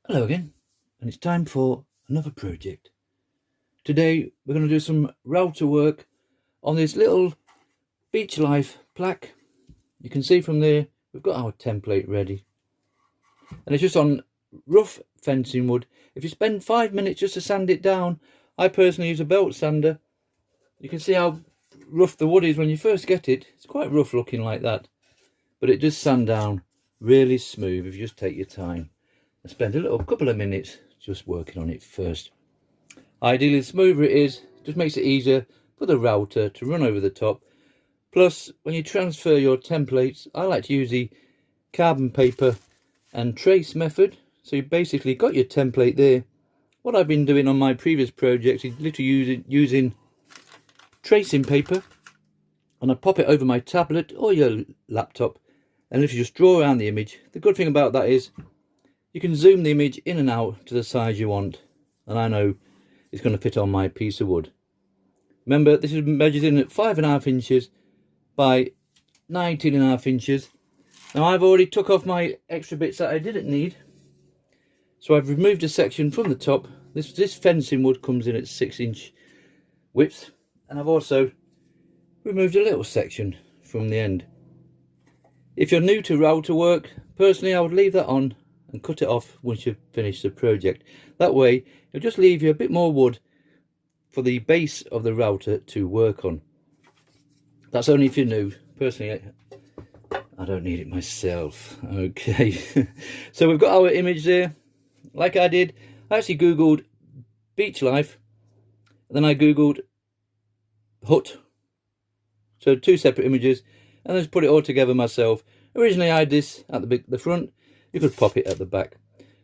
Hello again, and it's time for another project. Today we're going to do some router work on this little beach life plaque. You can see from there we've got our template ready, and it's just on rough fencing wood. If you spend 5 minutes just to sand it down, I personally use a belt sander. You can see how rough the wood is when you first get it. It's quite rough looking like that, but it does sand down really smooth if you just take your time and spend a couple of minutes just working on it first. Ideally, the smoother it is, just makes it easier for the router to run over the top. Plus, when you transfer your templates, I like to use the carbon paper and trace method. So you basically got your template there. What I've been doing on my previous projects is literally using tracing paper, and I pop it over my tablet or your laptop and literally just draw around the image. The good thing about that is you can zoom the image in and out to the size you want, and I know it's going to fit on my piece of wood. Remember, this is measured in at 5.5 inches by 19.5 inches. Now I've already took off my extra bits that I didn't need, so I've removed a section from the top. This fencing wood comes in at 6-inch width, and I've also removed a little section from the end. If you're new to router work, personally I would leave that on and cut it off once you've finished the project. That way it'll just leave you a bit more wood for the base of the router to work on. That's only if you're new. Personally, I don't need it myself. Okay. So we've got our image there. Like I did, I actually googled beach life, and then I googled hut. So 2 separate images, and I just put it all together myself. Originally I had this at the front. You could pop it at the back.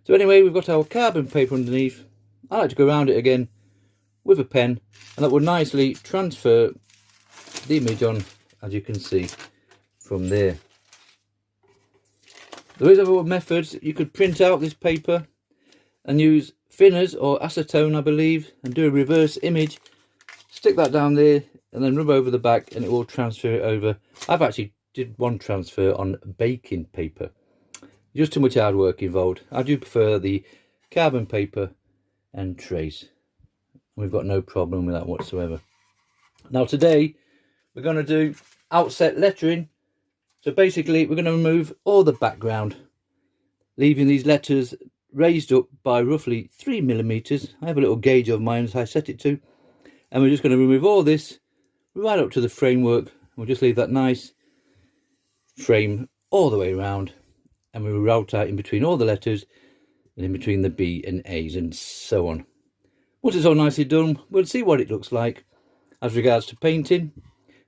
So anyway, we've got our carbon paper underneath. I like to go around it again with a pen, and that will nicely transfer the image on, as you can see from there. There is other methods. You could print out this paper and use thinners or acetone, I believe, and do a reverse image. Stick that down there and then rub over the back, and it will transfer it over. I've actually did one transfer on baking paper. Just too much hard work involved. I do prefer the carbon paper and trace. We've got no problem with that whatsoever. Now today we're going to do outset lettering. So basically we're going to remove all the background, leaving these letters raised up by roughly 3mm. I have a little gauge of mine as I set it to, and we're just going to remove all this right up to the framework. We'll just leave that nice frame all the way around, and we will route out in between all the letters and in between the B and A's and so on. Once it's all nicely done, we'll see what it looks like as regards to painting.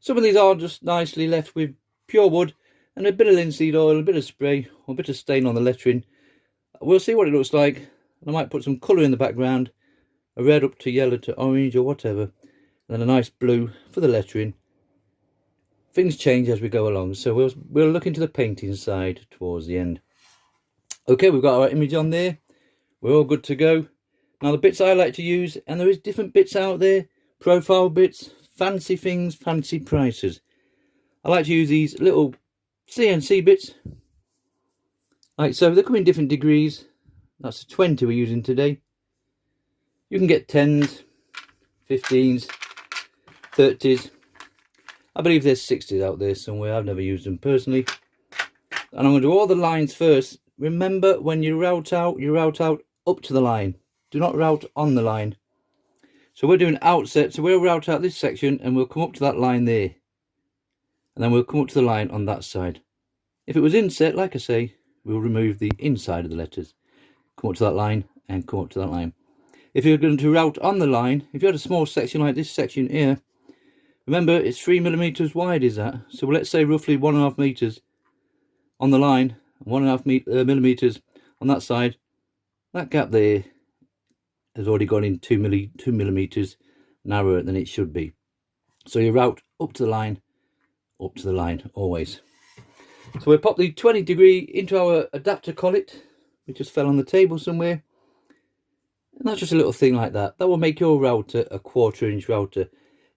Some of these are just nicely left with pure wood and a bit of linseed oil, a bit of spray, or a bit of stain on the lettering. We'll see what it looks like, and I might put some colour in the background, a red up to yellow to orange or whatever, and then a nice blue for the lettering. Things change as we go along, so we'll look into the painting side towards the end. Okay, we've got our image on there. We're all good to go. Now the bits I like to use, and there is different bits out there, profile bits, fancy things, fancy prices. I like to use these little CNC bits, like so. They come in different degrees. That's the 20 we're using today. You can get 10s, 15s, 30s. I believe there's 60s out there somewhere. I've never used them personally. And I'm going to do all the lines first. Remember, when you route out up to the line. Do not route on the line. So we're doing outset, so we'll route out this section and we'll come up to that line there. And then we'll come up to the line on that side. If it was inset, like I say, we'll remove the inside of the letters. Come up to that line and come up to that line. If you're going to route on the line, if you had a small section like this section here, remember it's 3mm wide is that. So let's say roughly 1.5 meters on the line, 1.5 millimeters on that side. That gap there has already gone in 2 millimeters narrower than it should be. So you route up to the line always. So we'll pop the 20 degree into our adapter collet, which just fell on the table somewhere. And that's just a little thing like that. That will make your router a 1/4 inch router.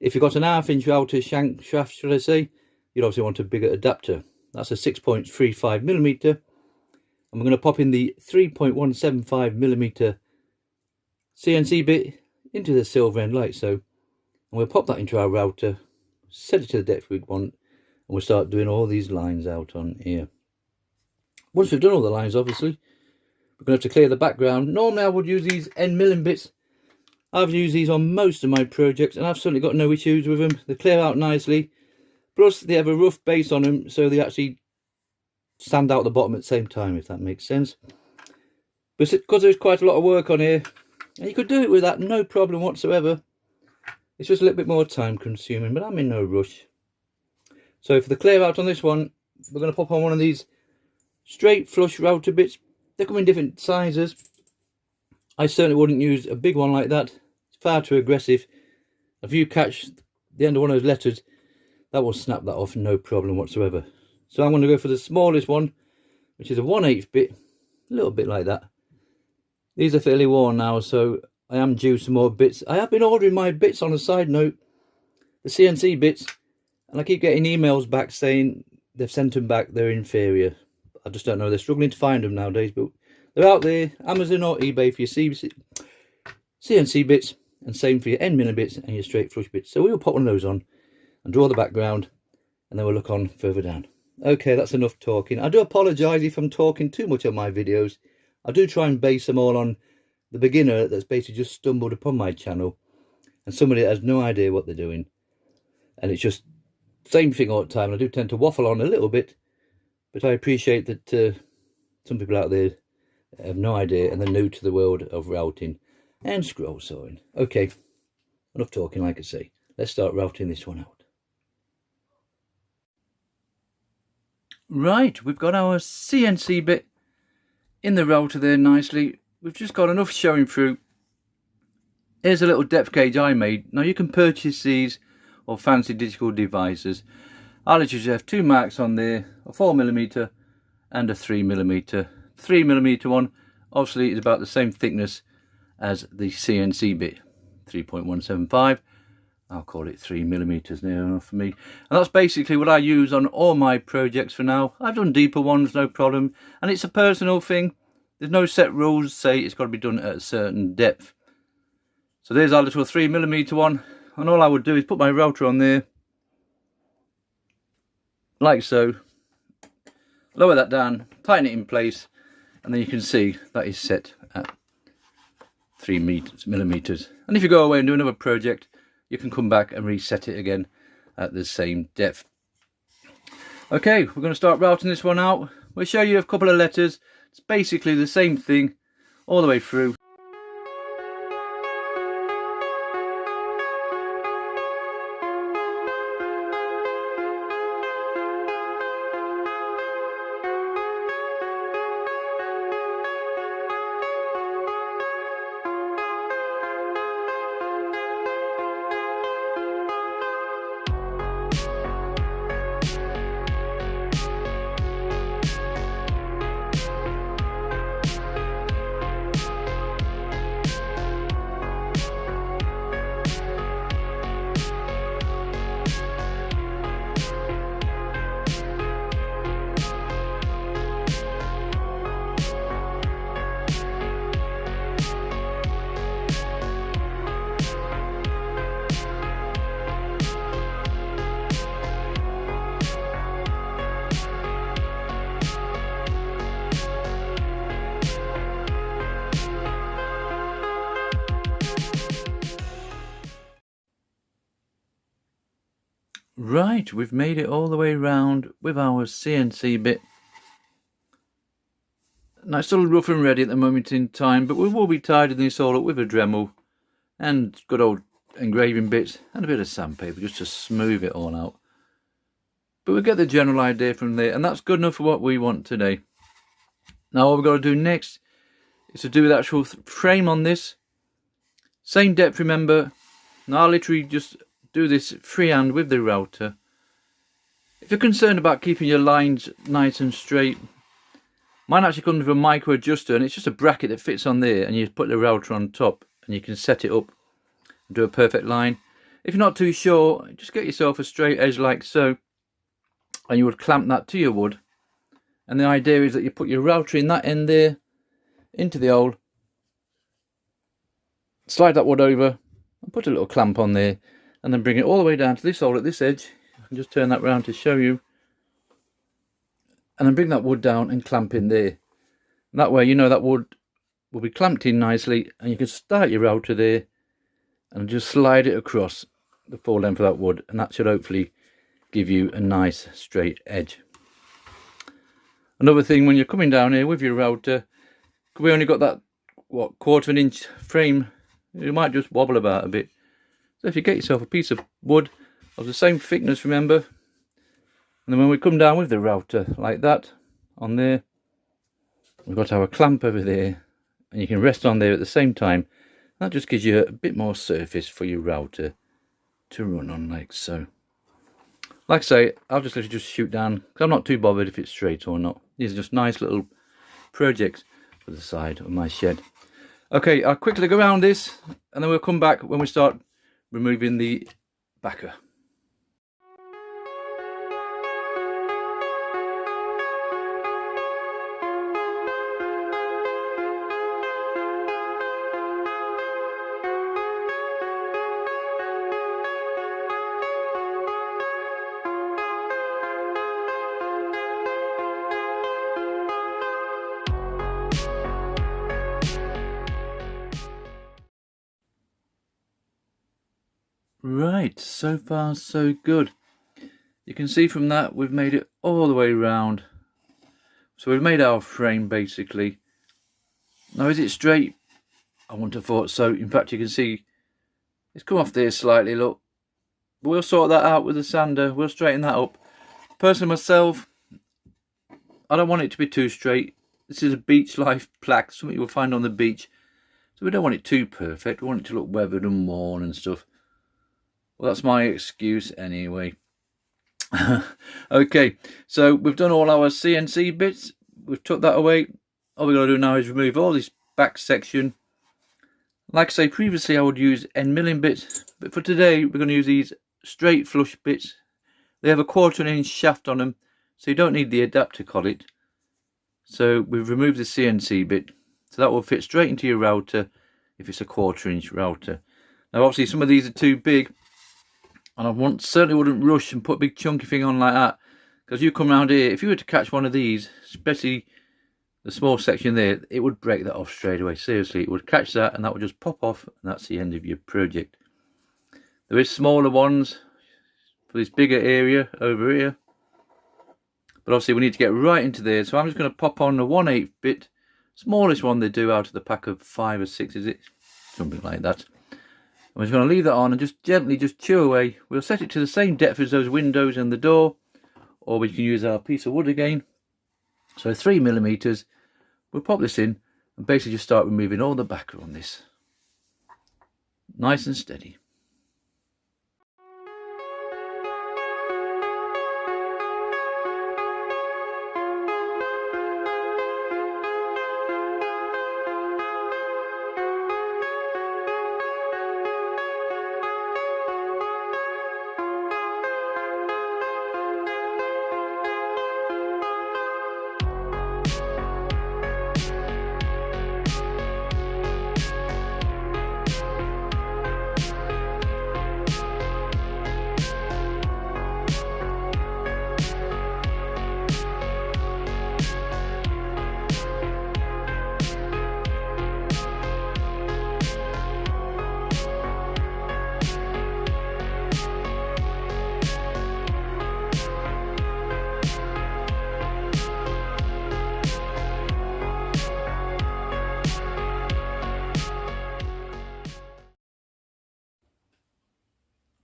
If you've got an 1/2 inch router shank shaft, should I say, you'd obviously want a bigger adapter. That's a 6.35mm. And And we're going to pop in the 3.175mm CNC bit into the silver end like so. And we'll pop that into our router, set it to the depth we want, and we'll start doing all these lines out on here. Once we've done all the lines, obviously, we're going to have to clear the background. Normally I would use these end milling bits. I've used these on most of my projects and I've certainly got no issues with them. They clear out nicely. Plus they have a rough base on them, so they actually sand out the bottom at the same time, if that makes sense. But because there's quite a lot of work on here, and you could do it with that, no problem whatsoever. It's just a little bit more time consuming, but I'm in no rush. So for the clear out on this one, we're going to pop on one of these straight flush router bits. They come in different sizes. I certainly wouldn't use a big one like that. It's far too aggressive. If you catch the end of one of those letters, that will snap that off, no problem whatsoever. So I'm going to go for the smallest one, which is a 1/8 bit, a little bit like that. These are fairly worn now, so I am due some more bits. I have been ordering my bits on a side note, the CNC bits, and I keep getting emails back saying they've sent them back, they're inferior. I just don't know, they're struggling to find them nowadays, but they're out there, Amazon or eBay for your CNC bits, and same for your end milling bits and your straight flush bits. So we'll pop one of those on and draw the background, and then we'll look on further down. Okay, that's enough talking. I do apologise if I'm talking too much on my videos. I do try and base them all on the beginner that's basically just stumbled upon my channel and somebody that has no idea what they're doing. And it's just same thing all the time. I do tend to waffle on a little bit, but I appreciate that some people out there have no idea and they're new to the world of routing and scroll sawing. Okay, enough talking, like I say. Let's start routing this one out. Right, we've got our CNC bit in the router there nicely. We've just got enough showing through. Here's a little depth gauge I made. Now you can purchase these or fancy digital devices. I literally have two marks on there, a 4mm and a 3mm. 3mm one obviously is about the same thickness as the CNC bit, 3.175. I'll call it 3mm now for me. And that's basically what I use on all my projects for now. I've done deeper ones, no problem. And it's a personal thing. There's no set rules say it's got to be done at a certain depth. So there's our little 3mm one. And all I would do is put my router on there, like so. Lower that down, tighten it in place, and then you can see that is set at 3mm. And if you go away and do another project, you can come back and reset it again at the same depth. Okay, we're going to start routing this one out. We'll show you a couple of letters. It's basically the same thing all the way through. Right, we've made it all the way round with our CNC bit. Now it's still rough and ready at the moment in time, but we will be tidying this all up with a Dremel and good old engraving bits and a bit of sandpaper just to smooth it all out. But we'll get the general idea from there, and that's good enough for what we want today. Now what we've got to do next is to do the actual frame on this. Same depth, remember. Now I'll literally just do this freehand with the router. If you're concerned about keeping your lines nice and straight, mine actually comes with a micro adjuster, and it's just a bracket that fits on there, and you put the router on top and you can set it up and do a perfect line. If you're not too sure, just get yourself a straight edge like so, and you would clamp that to your wood And the idea is that you put your router in that end there, into the hole, slide that wood over, and put a little clamp on there, and then bring it all the way down to this hole at this edge. I can just turn that round to show you. And then bring that wood down and clamp in there. And that way you know that wood will be clamped in nicely, and you can start your router there and just slide it across the full length of that wood, and that should hopefully give you a nice straight edge. Another thing, when you're coming down here with your router, we only got that, what, 1/4 inch frame, it might just wobble about a bit. So if you get yourself a piece of wood of the same thickness, remember, and then when we come down with the router like that on there, we've got our clamp over there, and you can rest on there at the same time. That just gives you a bit more surface for your router to run on, like so. Like I say, I'll just let you just shoot down, because I'm not too bothered if it's straight or not. These are just nice little projects for the side of my shed. Okay, I'll quickly go around this, and then we'll come back when we start removing the backer. Right, so far so good. You can see from that we've made it all the way round. So we've made our frame basically. Now is it straight? I wouldn't have thought so. In fact, you can see it's come off there slightly, look. But we'll sort that out with the sander. We'll straighten that up. Personally myself, I don't want it to be too straight. This is a beach life plaque, something you'll find on the beach. So we don't want it too perfect. We want it to look weathered and worn and stuff. Well, that's my excuse anyway. Okay, so we've done all our CNC bits. We've took that away. All we've got to do now is remove all this back section. Like I say, previously I would use end milling bits, but for today we're going to use these straight flush bits. They have a 1/4 inch shaft on them, so you don't need the adapter collet. So we've removed the CNC bit, so that will fit straight into your router if it's a 1/4 inch router. Now obviously some of these are too big, and I certainly wouldn't rush and put a big chunky thing on like that, because you come around here, if you were to catch one of these, especially the small section there, it would break that off straight away. Seriously, it would catch that and that would just pop off, and that's the end of your project. There is smaller ones for this bigger area over here, but obviously we need to get right into there, so I'm just going to pop on the 1/8 bit, smallest one they do out of the pack of 5 or 6, is it? Something like that. I'm just going to leave that on and just gently just chew away. We'll set it to the same depth as those windows and the door, or we can use our piece of wood again. So 3mm. We'll pop this in and basically just start removing all the backer on this. Nice and steady.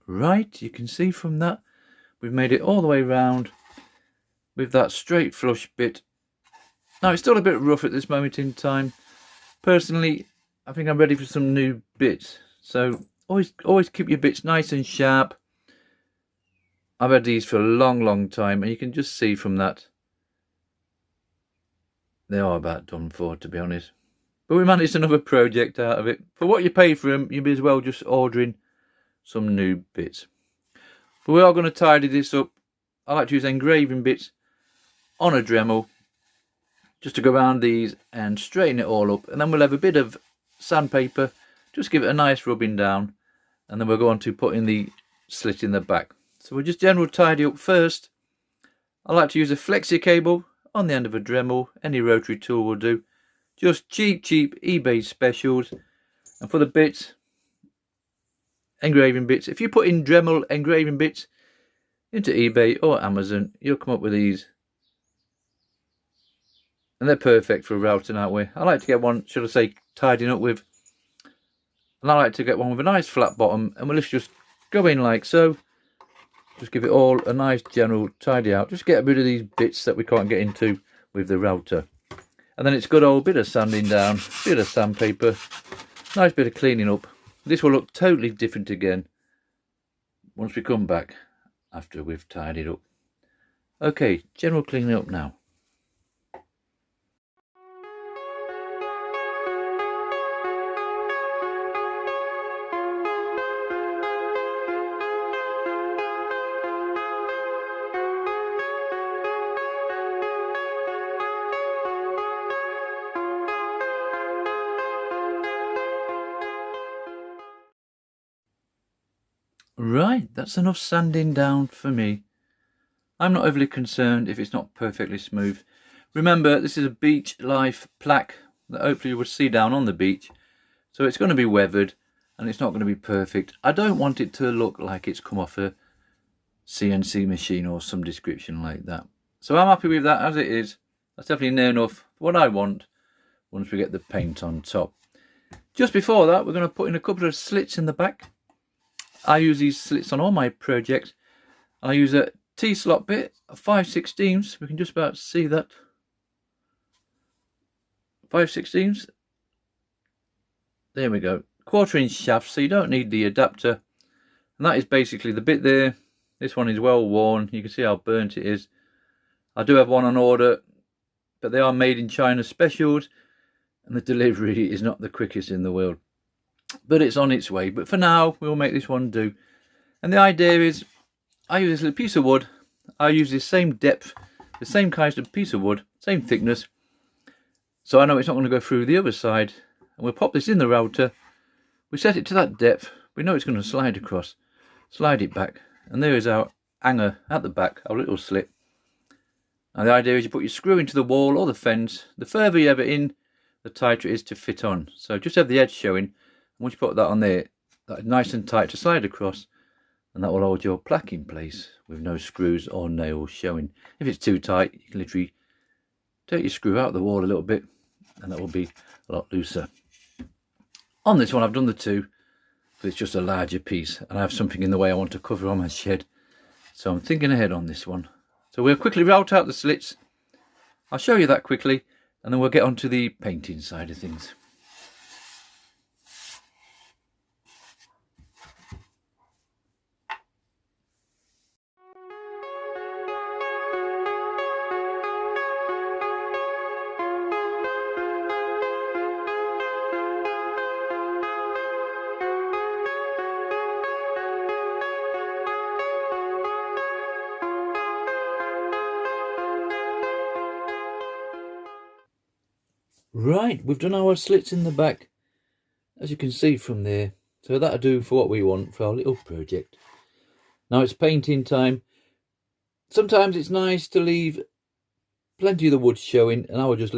Right, you can see from that we've made it all the way round with that straight flush bit. Now it's still a bit rough at this moment in time. Personally, I think I'm ready for some new bits, so always keep your bits nice and sharp. I've had these for a long time, and you can just see from that they are about done for, to be honest. But we managed another project out of it. For what you pay for them, you'd be as well just ordering some new bits. But we are going to tidy this up. I like to use engraving bits on a Dremel, just to go around these and straighten it all up, and then we'll have a bit of sandpaper, just give it a nice rubbing down, and then we'll go on to putting the slit in the back. So we'll just general tidy up first. I like to use a flexi cable on the end of a Dremel. Any rotary tool will do. Just cheap eBay specials. And for the bits, engraving bits, if you put in Dremel engraving bits into eBay or Amazon, you'll come up with these, and they're perfect for routing out with. I like to get one, should I say, tidying up with, and I like to get one with a nice flat bottom, and we'll just go in like so. Just give it all a nice general tidy out. Just get a bit of these bits that we can't get into with the router. And then it's good old bit of sanding down, bit of sandpaper, nice bit of cleaning up. This will look totally different again once we come back after we've tidied up. Okay, general cleaning up now. Right, that's enough sanding down for me. I'm not overly concerned if it's not perfectly smooth. Remember, this is a beach life plaque that hopefully you will see down on the beach. So it's going to be weathered and it's not going to be perfect. I don't want it to look like it's come off a CNC machine or some description like that. So I'm happy with that as it is. That's definitely near enough for what I want once we get the paint on top. Just before that, we're going to put in a couple of slits in the back. I use these slits on all my projects. I use a T-slot bit, a 5/16. We can just about see that. 5/16. There we go. 1/4 inch shaft, so you don't need the adapter. And that is basically the bit there. This one is well worn. You can see how burnt it is. I do have one on order, but they are made in China specials, and the delivery is not the quickest in the world. But it's on its way. But for now, we'll make this one do. And the idea is, I use this little piece of wood. I use the same depth, the same kind of piece of wood, same thickness. So I know it's not going to go through the other side. And we'll pop this in the router. We set it to that depth. We know it's going to slide across. Slide it back. And there is our hanger at the back, our little slit. And the idea is you put your screw into the wall or the fence. The further you have it in, the tighter it is to fit on. So just have the edge showing. Once you put that on there, that's nice and tight to slide across, and that will hold your plaque in place with no screws or nails showing. If it's too tight, you can literally take your screw out of the wall a little bit, and that will be a lot looser. On this one, I've done the two, but it's just a larger piece, and I have something in the way I want to cover on my shed. So I'm thinking ahead on this one. So we'll quickly route out the slits. I'll show you that quickly, and then we'll get on to the painting side of things. Right, we've done our slits in the back, as you can see from there. So that'll do for what we want for our little project. Now it's painting time. Sometimes it's nice to leave plenty of the wood showing, and I would just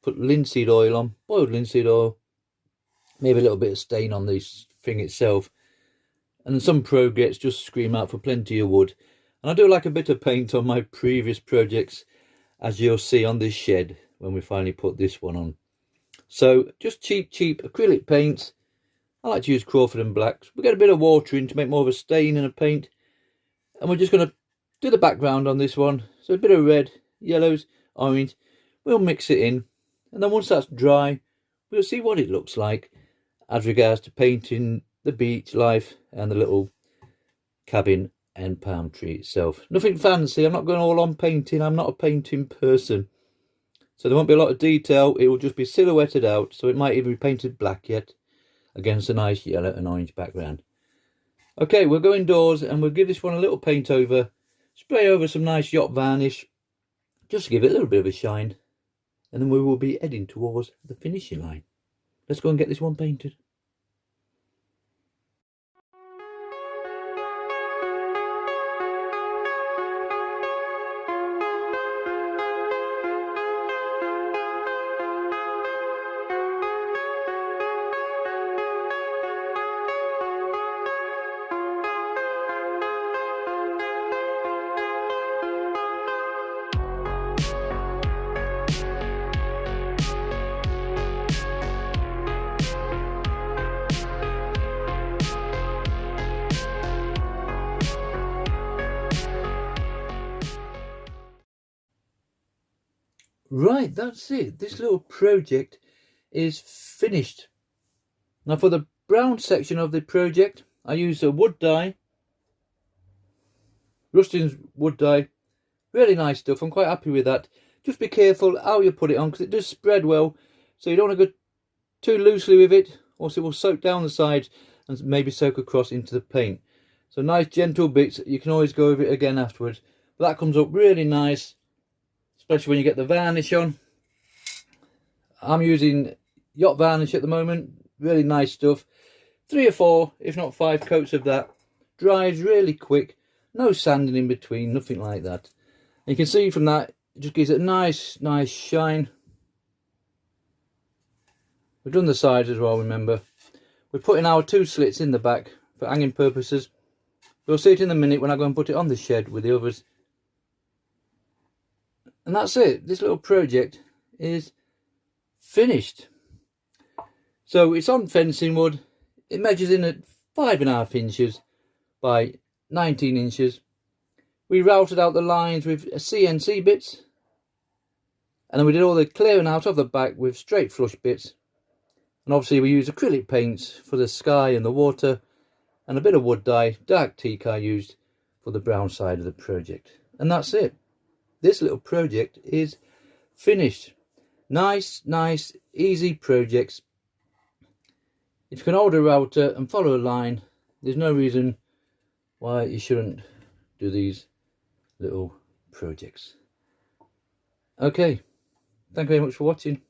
put linseed oil on, boiled linseed oil, maybe a little bit of stain on this thing itself. And then some projects just scream out for plenty of wood. And I do like a bit of paint on my previous projects, as you'll see on this shed when we finally put this one on. So just cheap acrylic paints. I like to use Crawford and Blacks. We get a bit of water in to make more of a stain and a paint. And we're just going to do the background on this one. So a bit of red, yellows, orange. We'll mix it in. And then once that's dry, we'll see what it looks like as regards to painting the beach life and the little cabin and palm tree itself. Nothing fancy. I'm not going all on painting. I'm not a painting person. So there won't be a lot of detail. It will just be silhouetted out. So it might even be painted black yet against a nice yellow and orange background. Okay, we'll go indoors and we'll give this one a little paint over. Spray over some nice yacht varnish, just to give it a little bit of a shine. and then we will be heading towards the finishing line. Let's go and get this one painted. Right, that's it. This little project is finished. Now for the brown section of the project, I used a wood dye, Rustin's wood dye. Really nice stuff. I'm quite happy with that. Just be careful how you put it on, because it does spread well, so you don't want to go too loosely with it, or it will soak down the sides and maybe soak across into the paint. So nice gentle bits. You can always go over it again afterwards, but that comes up really nice, especially when you get the varnish on. I'm using yacht varnish at the moment. Really nice stuff. 3 or 4, if not 5 coats of that. Dries really quick. No sanding in between, nothing like that. And you can see from that, it just gives it a nice shine. We've done the sides as well, remember. We're putting our 2 slits in the back for hanging purposes. We'll see it in a minute when I go and put it on the shed with the others. And that's it. This little project is finished. So it's on fencing wood. It measures in at 5.5 inches by 19 inches. We routed out the lines with CNC bits, and then we did all the clearing out of the back with straight flush bits. And obviously we used acrylic paints for the sky and the water, and a bit of wood dye, dark teak I used for the brown side of the project. And that's it. This little project is finished. Nice, easy projects. If you can hold a router and follow a line, there's no reason why you shouldn't do these little projects. Okay, thank you very much for watching.